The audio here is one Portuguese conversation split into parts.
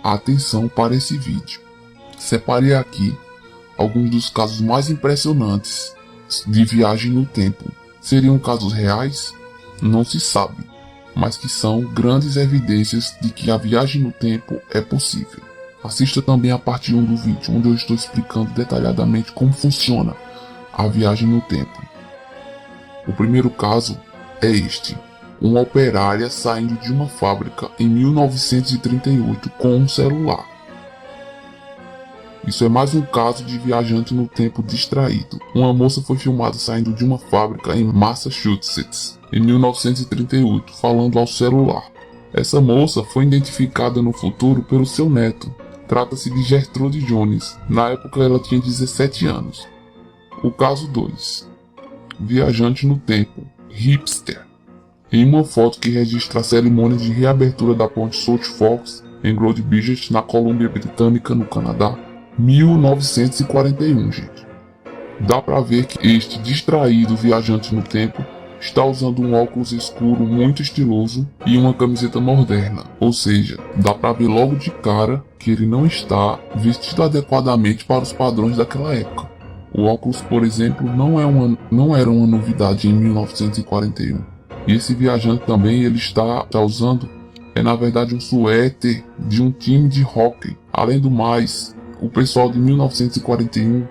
atenção para esse vídeo. Separei aqui alguns dos casos mais impressionantes de viagem no tempo. Seriam casos reais? Não se sabe, mas que são grandes evidências de que a viagem no tempo é possível. Assista também a parte 1 do vídeo, onde eu estou explicando detalhadamente como funciona a viagem no tempo. O primeiro caso é este: uma operária saindo de uma fábrica em 1938 com um celular. Isso é mais um caso de viajante no tempo distraído. Uma moça foi filmada saindo de uma fábrica em Massachusetts em 1938, falando ao celular. Essa moça foi identificada no futuro pelo seu neto. Trata-se de Gertrude Jones. Na época ela tinha 17 anos. O caso 2. Viajante no tempo, hipster. Em uma foto que registra a cerimônia de reabertura da ponte South Forks em Gold Bridge, na Colômbia Britânica, no Canadá, 1941, gente. Dá pra ver que este distraído viajante no tempo está usando um óculos escuro muito estiloso e uma camiseta moderna. Ou seja, dá pra ver logo de cara que ele não está vestido adequadamente para os padrões daquela época. O óculos, por exemplo, não era uma novidade em 1941. E esse viajante também ele está usando, na verdade, um suéter de um time de hóquei. Além do mais, o pessoal de 1941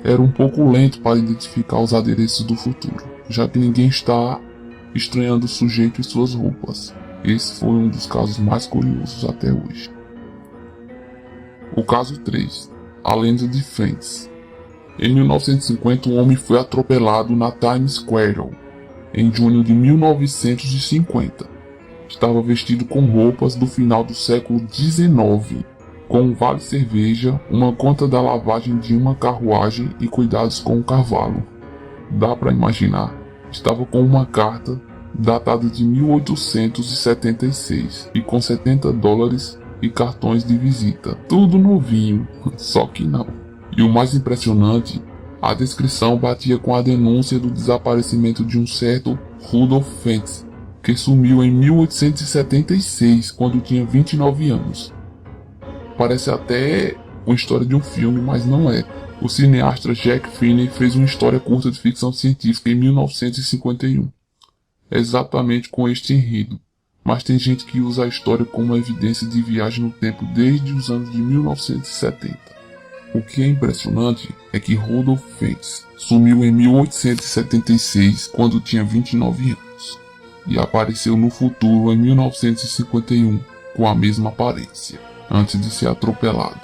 era um pouco lento para identificar os adereços do futuro, já que ninguém está estranhando o sujeito e suas roupas. Esse foi um dos casos mais curiosos até hoje. O caso 3. A lenda de Fênix. Em 1950, um homem foi atropelado na Times Square, em junho de 1950. Estava vestido com roupas do final do século XIX, com um vale cerveja, uma conta da lavagem de uma carruagem e cuidados com o cavalo. Dá para imaginar. Estava com uma carta datada de 1876 e com $70 e cartões de visita. Tudo novinho, só que não. E o mais impressionante, a descrição batia com a denúncia do desaparecimento de um certo Rudolf Fentz, que sumiu em 1876, quando tinha 29 anos. Parece até uma história de um filme, mas não é. O cineasta Jack Finney fez uma história curta de ficção científica em 1951, exatamente com este enredo. Mas tem gente que usa a história como evidência de viagem no tempo desde os anos de 1970. O que é impressionante é que Rudolf Fentz sumiu em 1876, quando tinha 29 anos, e apareceu no futuro em 1951 com a mesma aparência, antes de ser atropelado.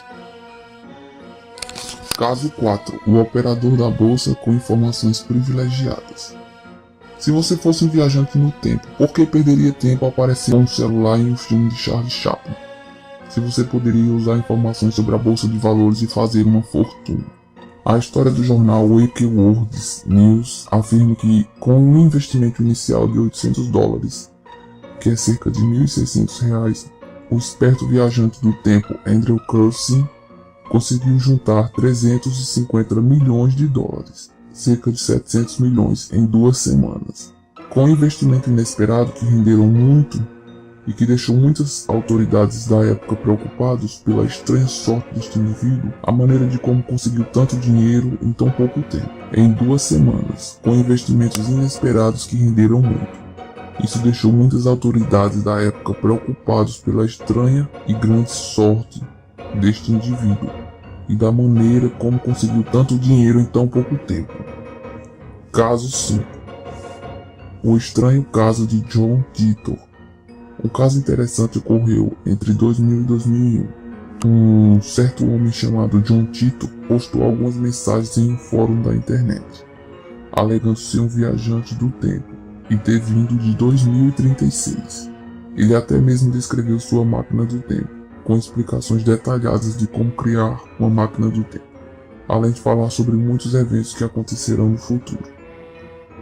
Caso 4. O operador da bolsa com informações privilegiadas. Se você fosse um viajante no tempo, por que perderia tempo a aparecer com um celular em um filme de Charlie Chaplin? Se você poderia usar informações sobre a bolsa de valores e fazer uma fortuna. A história do jornal Weekly World News afirma que, com um investimento inicial de $800, que é cerca de R$1.600, o esperto viajante do tempo Andrew Curzon conseguiu juntar $350 milhões, cerca de 700 milhões, em 2 semanas. Com um investimento inesperado que renderam muito e que deixou muitas autoridades da época preocupados pela estranha sorte deste indivíduo, a maneira de como conseguiu tanto dinheiro em tão pouco tempo. Em 2 semanas, com investimentos inesperados que renderam muito. Isso deixou muitas autoridades da época preocupados pela estranha e grande sorte deste indivíduo e da maneira como conseguiu tanto dinheiro em tão pouco tempo. Caso 5. O estranho caso de John Titor. Um caso interessante ocorreu entre 2000 e 2001. Um certo homem chamado John Titor postou algumas mensagens em um fórum da internet, alegando ser um viajante do tempo e ter vindo de 2036. Ele até mesmo descreveu sua máquina do tempo, com explicações detalhadas de como criar uma máquina do tempo, além de falar sobre muitos eventos que acontecerão no futuro.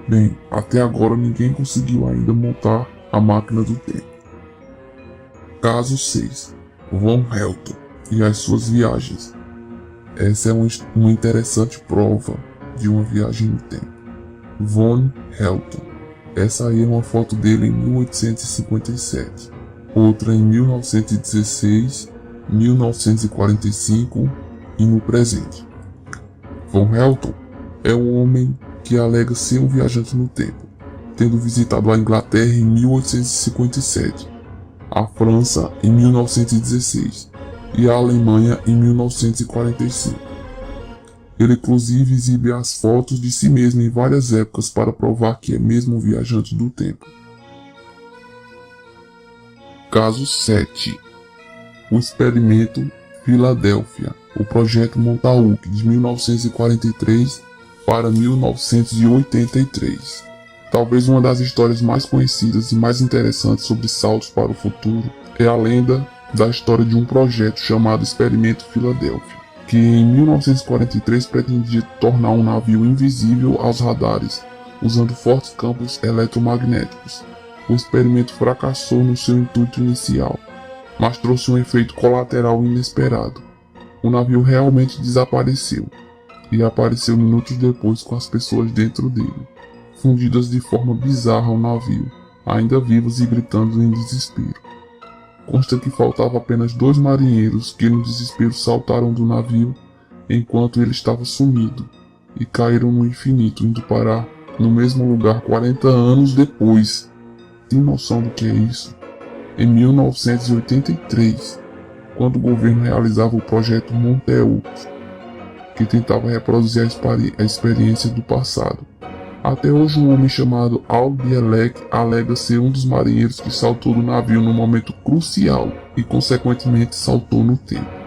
Bem, até agora ninguém conseguiu ainda montar a máquina do tempo. Caso 6. Von Helton e as suas viagens. Essa é uma interessante prova de uma viagem no tempo. Von Helton. Essa aí é uma foto dele em 1857. Outra em 1916 1945 e no presente. Von Helton é um homem que alega ser um viajante no tempo, tendo visitado a Inglaterra em 1857, a França em 1916 e a Alemanha em 1945. Ele inclusive exibe as fotos de si mesmo em várias épocas para provar que é mesmo um viajante do tempo. Caso 7. O experimento Filadélfia, o projeto Montauk de 1943 para 1983. Talvez uma das histórias mais conhecidas e mais interessantes sobre saltos para o futuro é a lenda da história de um projeto chamado Experimento Filadélfia, que em 1943 pretendia tornar um navio invisível aos radares, usando fortes campos eletromagnéticos. O experimento fracassou no seu intuito inicial, mas trouxe um efeito colateral inesperado. O navio realmente desapareceu, e apareceu minutos depois com as pessoas dentro dele, fundidas de forma bizarra ao navio, ainda vivas e gritando em desespero. Consta que faltava apenas 2 marinheiros que no desespero saltaram do navio enquanto ele estava sumido, e caíram no infinito, indo parar no mesmo lugar 40 anos depois. Tem noção do que é isso? Em 1983, quando o governo realizava o projeto Montauk, que tentava reproduzir a experiência do passado. Até hoje um homem chamado Al Bielek alega ser um dos marinheiros que saltou do navio num momento crucial e consequentemente saltou no tempo.